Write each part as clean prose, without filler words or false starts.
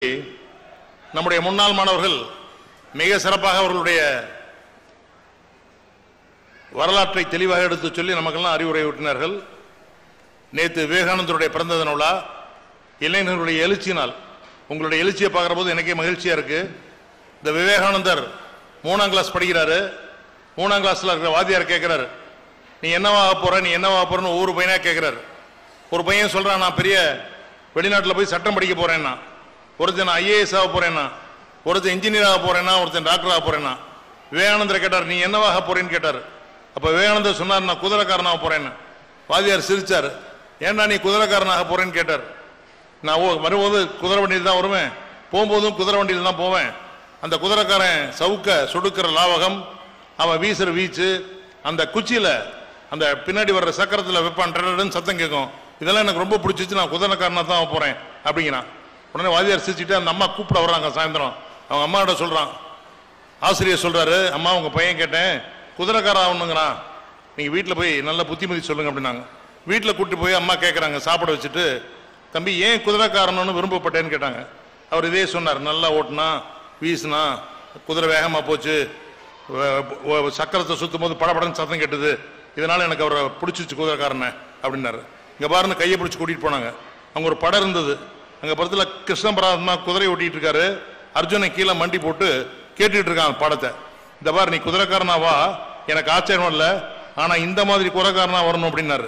நம்முடைய முன்னாள் மாணவர்கள் மிக சிறப்பாக அவர்களுடைய வரலாற்றை தெளிவாக எடுத்து சொல்லி நமக்கெல்லாம் அறிவுரை ஊட்டினார்கள். நேற்று விவேகானந்தருடைய பிறந்த தின விழா, இளைஞர்களுடைய எழுச்சி நாள். உங்களுடைய எழுச்சியை பார்க்குற போது எனக்கே மகிழ்ச்சியா இருக்கு. இந்த விவேகானந்தர் 3ஆம் கிளாஸ் படிக்கிறாரு. 3ஆம் கிளாஸ்ல இருக்கிற வாத்தியார் கேட்கிறாரு, நீ என்னவாக போற, நீ என்னவாக போறன்னு ஒவ்வொரு பையனா கேட்கிறாரு. ஒரு பையன் சொல்றான், நான் பெரிய வெளிநாட்டில் போய் சட்டம் படிக்க போறேன்னா, ஒருத்தன் IAS ஆக போறேன்னா, ஒருத்தன் இன்ஜினியர் ஆக போறேன்னா, ஒருத்தன் டாக்டர் ஆக போறேன்னா. விவேகானந்தர் கேட்டார், நீ என்னவாக போறேன்னு கேட்டார். அப்ப விவேகானந்தர் சொன்னார், நான் குதிரைக்காரனாக போறேன்னு. வாத்தியார் சிரிச்சார், ஏன்னா நீ குதிரைக்காரனாக போறேன்னு கேட்டார். நான் வரும்போது குதிரை வண்டியில் தான் வருவேன், போகும்போதும் குதிரை வண்டியில் தான் போவேன். அந்த குதிரைக்காரன் சவுக்க சொடுக்கிற லாவகம், அவன் வீசுற வீச்சு, அந்த குச்சியில அந்த பின்னாடி வர்ற சக்கரத்தில் வைப்பான், சத்தம் கேட்கும். இதெல்லாம் எனக்கு ரொம்ப பிடிச்சிச்சு, நான் குதிரைக்காரனா தான் போறேன் அப்படிங்கிறான். உடனே வாத்தியார் சிரிச்சுட்டு அந்த அம்மா கூப்பிட வர்றாங்க சாயந்தரம். அவங்க அம்மாவோட சொல்றான், ஆசிரியர் சொல்றாரு, அம்மா உங்க பையன் கேட்டேன் குதிரைக்காரன் ஆகணுங்கிறான், நீங்க வீட்டில் போய் நல்ல புத்திமதி சொல்லுங்க அப்படின்னாங்க. வீட்டில் கூப்பிட்டு போய் அம்மா கேட்கறாங்க, சாப்பிட வச்சுட்டு, தம்பி ஏன் குதிரைக்காரன்னு விரும்பப்பட்டேன்னு கேட்டாங்க. அவர் இதே சொன்னார், நல்லா ஓட்டுனா, வீசுனா, குதிரை வேகமா போச்சு, சக்கரத்தை சுத்தும் போது படபடன்னு சத்தம் கேட்டது, இதனால எனக்கு அவரை பிடிச்சிச்சு குதிரைக்காரனை அப்படின்னாரு. இங்க பாருங்க, கையை பிடிச்சி கூட்டிட்டு போனாங்க. அவங்க ஒரு படம் இருந்தது, அங்க படத்துல கிருஷ்ண பரமாத்மா குதிரை ஓட்டிட்டு இருக்காரு, அர்ஜுனை கீழே மண்டி போட்டு கேட்டுட்டு இருக்கான் படத்தை. இந்த பாரு, நீ குதிரைக்காரனா வா, எனக்கு ஆச்சரியம் இல்லை, ஆனா இந்த மாதிரி குதிரைக்காரனா வரணும் அப்படின்னாரு.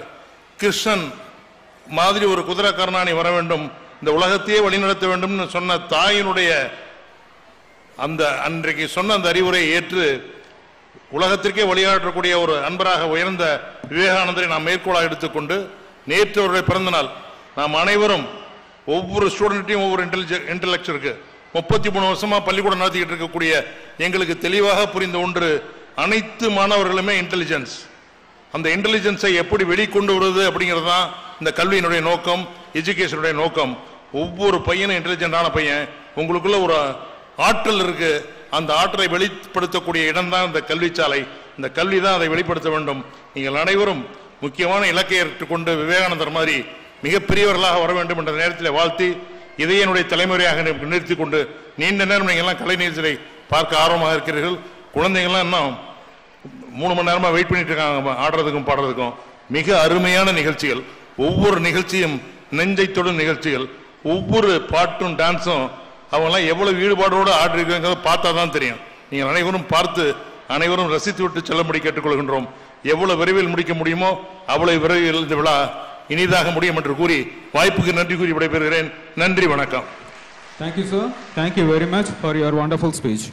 கிருஷ்ணன் மாதிரி ஒரு குதிரைக்காரனா நீ வர வேண்டும், இந்த உலகத்தையே வழிநடத்த வேண்டும் சொன்ன தாயினுடைய அந்த அன்றைக்கு சொன்ன அந்த அறிவுரை ஏற்று உலகத்திற்கே வழிகாட்டக்கூடிய ஒரு அன்பராக உயர்ந்த விவேகானந்தரை நாம் மேற்கோளாக எடுத்துக்கொண்டு, நேற்று அவருடைய பிறந்த நாள். நாம் அனைவரும் ஒவ்வொரு ஸ்டூடெண்ட்டையும் ஒவ்வொரு இன்டெலெக்சுவலுக்கு 33 வருஷமா பள்ளிக்கூடம் நடத்திக்கிட்டு இருக்கக்கூடிய எங்களுக்கு தெளிவாக புரிந்த ஒன்று, அனைத்து மாணவர்களுமே இன்டெலிஜென்ஸ். அந்த இன்டெலிஜென்ஸை எப்படி வெளிக்கொண்டு வருவது அப்படிங்கிறது தான் இந்த கல்வியினுடைய நோக்கம், எஜுகேஷனுடைய நோக்கம். ஒவ்வொரு பையனும் இன்டெலிஜென்டான பையன், உங்களுக்குள்ள ஒரு ஆற்றல் இருக்கு, அந்த ஆற்றலை வெளிப்படுத்தக்கூடிய இடம் தான் இந்த கல்விச்சாலை. இந்த கல்வி தான் அதை வெளிப்படுத்த வேண்டும். நீங்கள் அனைவரும் முக்கியமான இலக்கை ஏற்றுக்கொண்டு விவேகானந்தர் மாதிரி மிகப்பெரியவர்களாக வர வேண்டும் என்ற நேரத்தில் வாழ்த்தி, இதை என்னுடைய தலைமுறையாக நிறுத்திக் கொண்டு, நீண்ட நேரம் நீங்கள் எல்லாம் கலை நிகழ்ச்சியை பார்க்க ஆர்வமாக இருக்கிறீர்கள். குழந்தைங்கள்லாம் இன்னும் 3 மணி நேரமா வெயிட் பண்ணிட்டு இருக்காங்க ஆடுறதுக்கும் பாடுறதுக்கும். மிக அருமையான நிகழ்ச்சிகள், ஒவ்வொரு நிகழ்ச்சியும் நெஞ்சை தொடும் நிகழ்ச்சிகள், ஒவ்வொரு பாட்டும் டான்ஸும் அவங்கெல்லாம் எவ்வளவு ஈடுபாடோடு ஆடுறீங்கிறத பார்த்தா தான் தெரியும். நீங்கள் அனைவரும் பார்த்து அனைவரும் ரசித்து விட்டு செல்லும்படி கேட்டுக்கொள்கின்றோம். எவ்வளவு விரைவில் முடிக்க முடியுமோ அவ்வளவு விரைவில் இந்த விழா இனிதாக முடியும் என்று கூறி வாய்ப்புக்கு நன்றி கூறி விடைபெறுகிறேன். நன்றி, வணக்கம். Thank you, sir. Thank you very much for your wonderful speech.